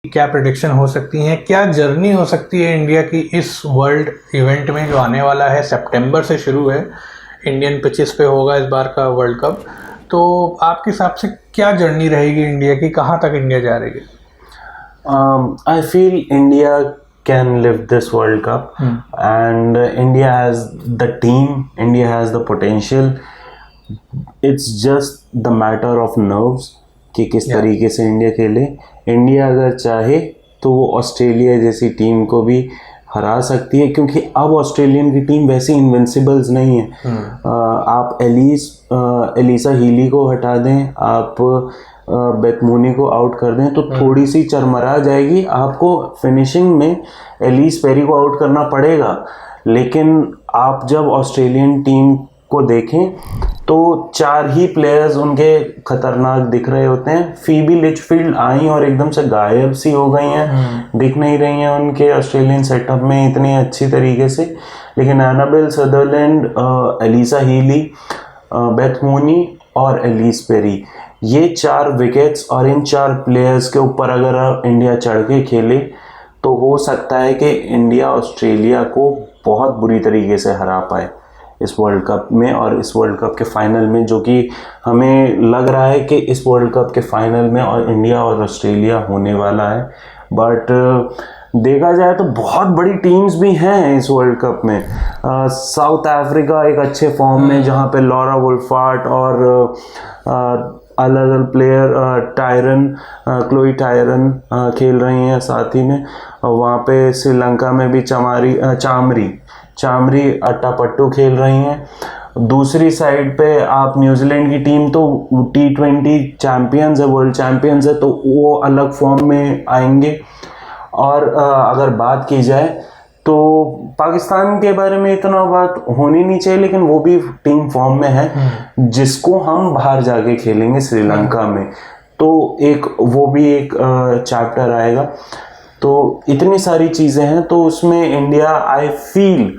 क्या प्रेडिक्शन हो सकती हैं, क्या जर्नी हो सकती है इंडिया की इस वर्ल्ड इवेंट में जो आने वाला है? सितंबर से शुरू है, इंडियन पिचेस पे होगा इस बार का वर्ल्ड कप। तो आपके हिसाब से क्या जर्नी रहेगी इंडिया की, कहाँ तक इंडिया जा रही है? I feel India can lift this World Cup, and India has the team, India has the potential. It's just the matter of nerves कि किस तरीके से इंडिया खेले। इंडिया अगर चाहे तो वो ऑस्ट्रेलिया जैसी टीम को भी हरा सकती है, क्योंकि अब ऑस्ट्रेलियन की टीम वैसी इनविंसिबल्स नहीं है। आप एलिसा हीली को हटा दें, आप बेथ मूनी को आउट कर दें तो थोड़ी सी चरमरा जाएगी। आपको फिनिशिंग में एलिस पेरी को आउट करना पड़ेगा, लेकिन आप जब ऑस्ट्रेलियन टीम को देखें तो 4 ही प्लेयर्स उनके खतरनाक दिख रहे होते हैं। फीबी लिचफील्ड आई और एकदम से गायब सी हो गई हैं, दिख नहीं रही हैं उनके ऑस्ट्रेलियन सेटअप में इतनी अच्छी तरीके से। लेकिन Annabel Sutherland, Alyssa Healy, Beth Mooney और एलिस पेरी, ये 4 विकेट्स और इन 4 प्लेयर्स के ऊपर अगर इंडिया चढ़ के खेले तो हो सकता है कि इंडिया ऑस्ट्रेलिया को बहुत बुरी तरीके से हरा पाए इस वर्ल्ड कप में और इस वर्ल्ड कप के फाइनल में, जो कि हमें लग रहा है कि इस वर्ल्ड कप के फाइनल में और इंडिया और ऑस्ट्रेलिया होने वाला है। बट देखा जाए तो बहुत बड़ी टीम्स भी हैं इस वर्ल्ड कप में। साउथ अफ्रीका एक अच्छे फॉर्म में, जहां पे लॉरा वुल्फार्ट और अलग अलग प्लेयर क्लोई टायरन खेल रही हैं साथ ही में। वहाँ पे श्रीलंका में भी चामरी अट्टापट्टू खेल रही हैं। दूसरी साइड पे आप न्यूजीलैंड की टीम तो T20 चैंपियंस है, वर्ल्ड चैंपियंस है, तो वो अलग फॉर्म में आएंगे। और अगर बात की जाए तो पाकिस्तान के बारे में इतना बात होनी नहीं चाहिए, लेकिन वो भी टीम फॉर्म में है, जिसको हम बाहर जाके खेलेंगे श्रीलंका में, तो वो भी एक चैप्टर आएगा। तो इतनी सारी चीज़ें हैं, तो उसमें India I feel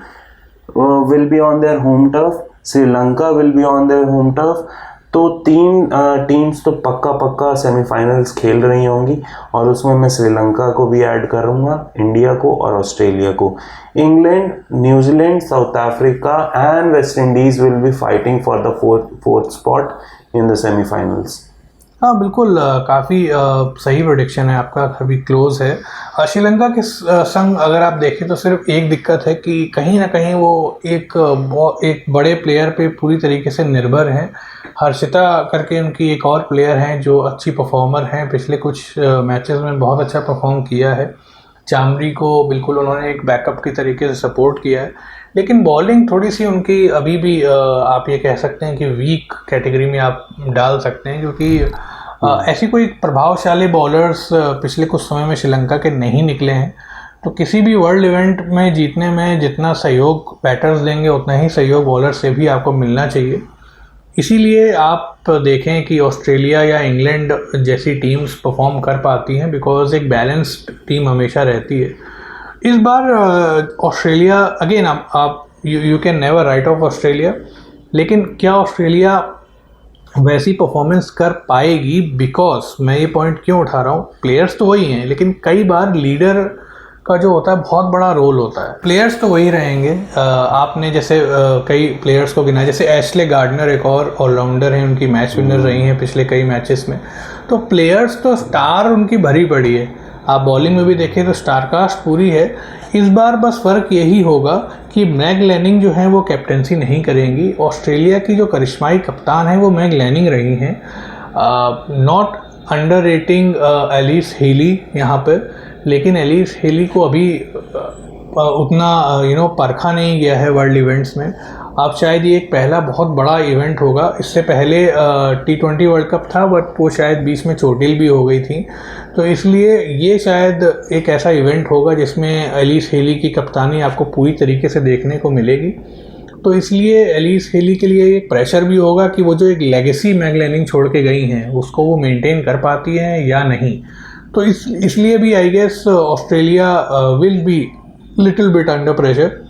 will be on their home turf, Sri Lanka will be on their home turf. तो 3 टीम्स तो पक्का सेमीफाइनल्स खेल रही होंगी, और उसमें मैं श्रीलंका को भी ऐड करूँगा, इंडिया को और ऑस्ट्रेलिया को। England, New Zealand, south Africa and West Indies will be fighting for the fourth spot in the semifinals. हाँ बिल्कुल, काफ़ी सही प्रेडिक्शन है आपका, काफ़ी क्लोज है। श्रीलंका के संग अगर आप देखें तो सिर्फ एक दिक्कत है कि कहीं ना कहीं वो एक बड़े प्लेयर पे पूरी तरीके से निर्भर हैं। हर्षिता करके उनकी एक और प्लेयर हैं जो अच्छी परफॉर्मर हैं, पिछले कुछ मैचेस में बहुत अच्छा परफॉर्म किया है। चामरी को बिल्कुल उन्होंने एक बैकअप की तरीके से सपोर्ट किया है, लेकिन बॉलिंग थोड़ी सी उनकी अभी भी आप ये कह सकते हैं कि वीक कैटेगरी में आप डाल सकते हैं, क्योंकि ऐसी कोई प्रभावशाली बॉलर्स पिछले कुछ समय में श्रीलंका के नहीं निकले हैं। तो किसी भी वर्ल्ड इवेंट में जीतने में जितना सहयोग बैटर्स देंगे उतना ही सहयोग बॉलर से भी आपको मिलना चाहिए। इसीलिए आप देखें कि ऑस्ट्रेलिया या इंग्लैंड जैसी टीम्स परफॉर्म कर पाती हैं, बिकॉज एक बैलेंस्ड टीम हमेशा रहती है। इस बार ऑस्ट्रेलिया अगेन, आप you can never write of Australia, लेकिन क्या ऑस्ट्रेलिया वैसी परफॉर्मेंस कर पाएगी? बिकॉज मैं ये पॉइंट क्यों उठा रहा हूँ, प्लेयर्स तो वही हैं, लेकिन कई बार लीडर का जो होता है बहुत बड़ा रोल होता है। प्लेयर्स तो वही रहेंगे, आपने जैसे कई प्लेयर्स को गिना, जैसे एशले गार्डनर एक और ऑलराउंडर हैं, उनकी मैच विनर रही हैं पिछले कई मैचेस में। तो प्लेयर्स तो स्टार उनकी भरी पड़ी है, आप बॉलिंग में भी देखें तो स्टारकास्ट पूरी है। इस बार बस फ़र्क यही होगा कि मैग लैनिंग जो है वो कैप्टेंसी नहीं करेंगी। ऑस्ट्रेलिया की जो करिश्माई कप्तान है वो मैग लैनिंग रही हैं। Not underrating Alyssa Healy यहाँ पर, लेकिन एलिस हीली को अभी उतना परखा नहीं गया है वर्ल्ड इवेंट्स में। अब शायद ये एक पहला बहुत बड़ा इवेंट होगा। इससे पहले T20 वर्ल्ड कप था, बट वो शायद बीच में चोटिल भी हो गई थी, तो इसलिए ये शायद एक ऐसा इवेंट होगा जिसमें एलिस हीली की कप्तानी आपको पूरी तरीके से देखने को मिलेगी। तो इसलिए एलिस हीली के लिए एक प्रेशर भी होगा कि वो जो एक लेगेसी मैग लैनिंग छोड़ के गई हैं उसको वो मेंटेन कर पाती हैं या नहीं। तो इसलिए भी I guess Australia will be little bit under pressure.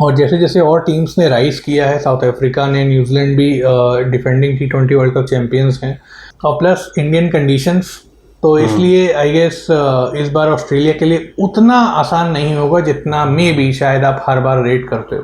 और जैसे जैसे और टीम्स ने राइज किया है, साउथ अफ्रीका ने, न्यूजीलैंड भी defending T20 world cup champions हैं, और प्लस इंडियन कंडीशंस तो इसलिए आई गेस इस बार ऑस्ट्रेलिया के लिए उतना आसान नहीं होगा जितना मे बी शायद आप हर बार रेट करते हो।